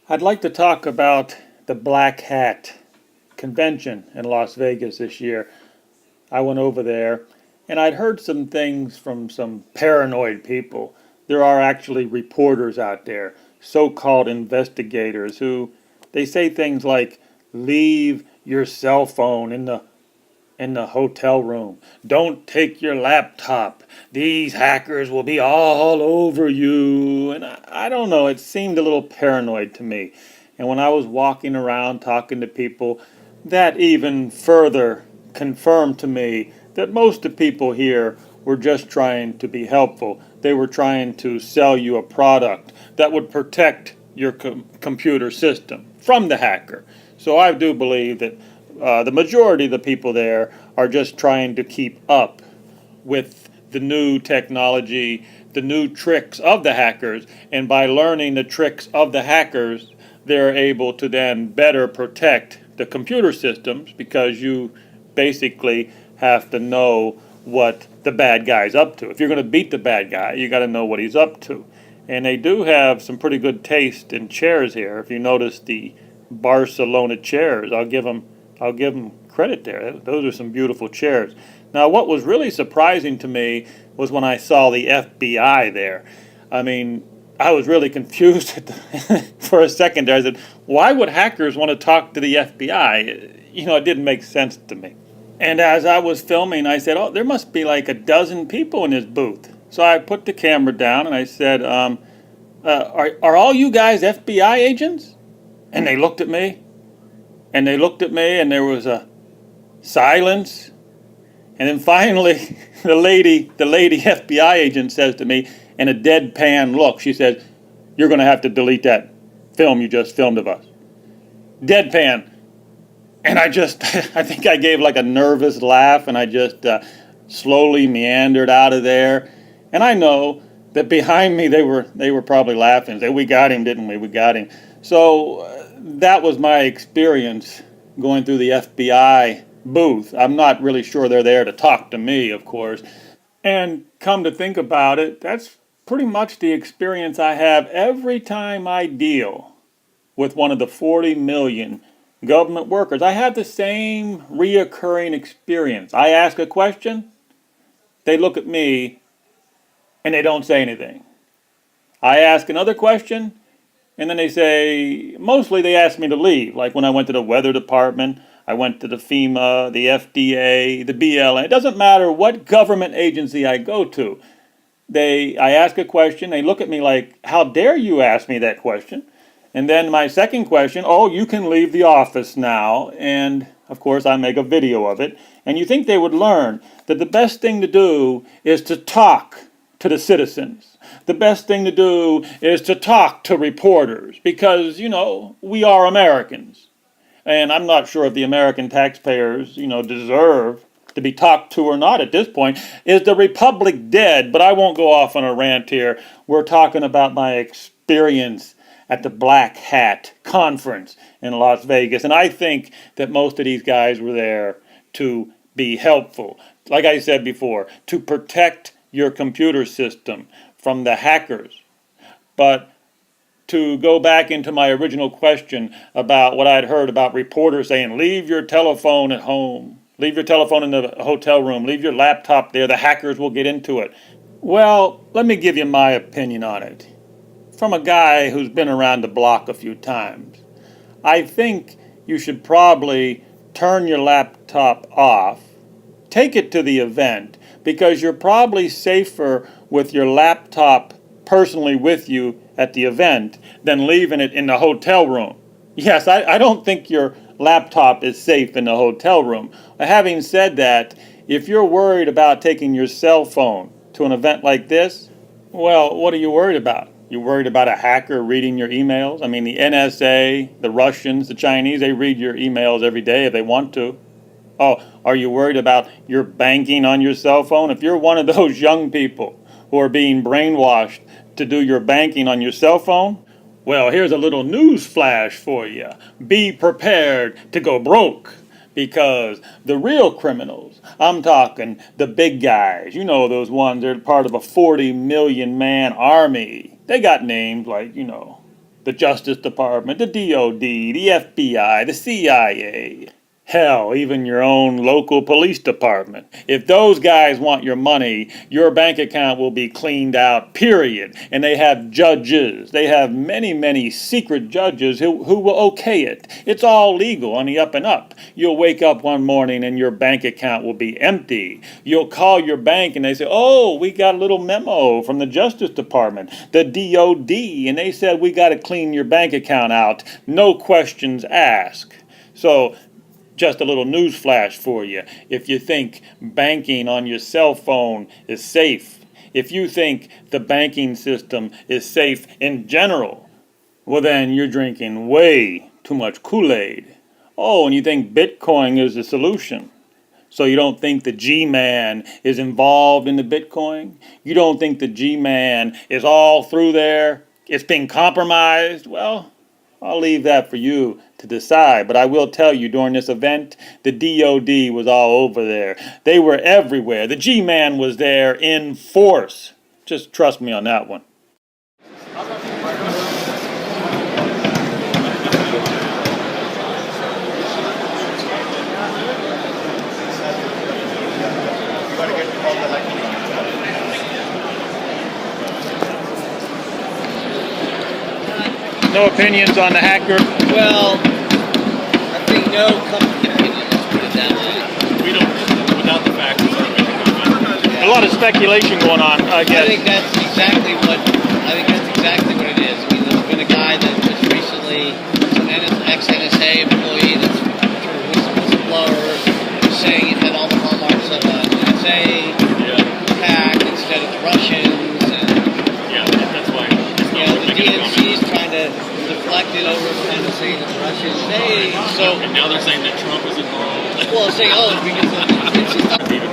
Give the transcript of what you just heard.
I'd like to talk about the Black Hat convention in Las Vegas this year. I went over there and I'd heard some things from some paranoid people. There are actually reporters out there, so-called investigators, who they say things like, leave your cell phone in the hotel room. Don't take your laptop. These hackers will be all over you. And I don't know, it seemed a little paranoid to me. And when I was walking around talking to people, that even further confirmed to me that most of the people here were just trying to be helpful. They were trying to sell you a product that would protect your computer system from the hacker. So I do believe that the majority of the people there are just trying to keep up with the new technology, the new tricks of the hackers, and by learning the tricks of the hackers, they're able to then better protect the computer systems because you basically have to know what the bad guy's up to. If you're going to beat the bad guy, you got to know what he's up to. And they do have some pretty good taste in chairs here. If you notice the Barcelona chairs, I'll give them credit there. Those are some beautiful chairs. Now, what was really surprising to me was when I saw the FBI there. I mean, I was really confused for a second there. I said, why would hackers want to talk to the FBI? It didn't make sense to me. And as I was filming, I said, oh, there must be like a dozen people in this booth. So I put the camera down and I said, are all you guys FBI agents? And they looked at me. And they looked at me and there was a silence. And then finally, the lady FBI agent says to me in a deadpan look, she says, you're going to have to delete that film you just filmed of us. Deadpan. And I think I gave like a nervous laugh and I just slowly meandered out of there. And I know that behind me they were probably laughing. Say, we got him, didn't we? We got him. So that was my experience going through the FBI booth. I'm not really sure they're there to talk to me, of course. And come to think about it, that's pretty much the experience I have every time I deal with one of the 40 million government workers. I have the same reoccurring experience. I ask a question, they look at me, and they don't say anything. I ask another question, and then they say, mostly they ask me to leave. Like when I went to the weather department, I went to the FEMA, the FDA, the BLM. It doesn't matter what government agency I go to. I ask a question, they look at me like, how dare you ask me that question? And then my second question, oh, you can leave the office now. And of course, I make a video of it. And you think they would learn that the best thing to do is to talk to the citizens. The best thing to do is to talk to reporters because, we are Americans. And I'm not sure if the American taxpayers, deserve to be talked to or not at this point. Is the republic dead? But I won't go off on a rant here. We're talking about my experience at the Black Hat conference in Las Vegas. And I think that most of these guys were there to be helpful. Like I said before, to protect your computer system from the hackers. But to go back into my original question about what I'd heard about reporters saying, leave your telephone at home, leave your telephone in the hotel room, leave your laptop there, the hackers will get into it. Well, let me give you my opinion on it. From a guy who's been around the block a few times, I think you should probably turn your laptop off, take it to the event, because you're probably safer with your laptop personally with you at the event than leaving it in the hotel room. Yes, I don't think your laptop is safe in the hotel room. Having said that, if you're worried about taking your cell phone to an event like this, well, what are you worried about? You worried about a hacker reading your emails? I mean, the NSA, the Russians, the Chinese, they read your emails every day if they want to. Oh, are you worried about your banking on your cell phone? If you're one of those young people who are being brainwashed to do your banking on your cell phone, well, here's a little news flash for you. Be prepared to go broke. Because the real criminals, I'm talking the big guys, those ones, they're part of a 40 million man army. They got names like, The Justice Department, the DOD, the FBI, the CIA. Hell, even your own local police department. If those guys want your money, your bank account will be cleaned out, period. And they have judges. They have many, many secret judges who will okay it. It's all legal on the up and up. You'll wake up one morning and your bank account will be empty. You'll call your bank and they say, oh, we got a little memo from the Justice Department, the DOD, and they said we got to clean your bank account out. No questions asked. So, just a little news flash for you. If you think banking on your cell phone is safe, if you think the banking system is safe in general, well then you're drinking way too much Kool-Aid. Oh, and you think Bitcoin is the solution. So you don't think the G-Man is involved in the Bitcoin? You don't think the G-Man is all through there? It's been compromised? Well, I'll leave that for you to decide, but I will tell you during this event, the DOD was all over there. They were everywhere. The G-Man was there in force. Just trust me on that one. No opinions on the hacker? Well, I think no company opinion, let's put it that way. We don't, without the facts, A lot of speculation going on, I guess. I think that's exactly what it is. I mean, there's been a guy that just recently, an ex-NSA employee that's sort of whistleblower, saying it had all the hallmarks of an NSA hack instead of the Russians. And, that's why. The DNC is trying to deflect it over, kind of saying that the Russians, hey, so... And now they're saying that Trump is involved. Well, saying, oh, it's because it's just...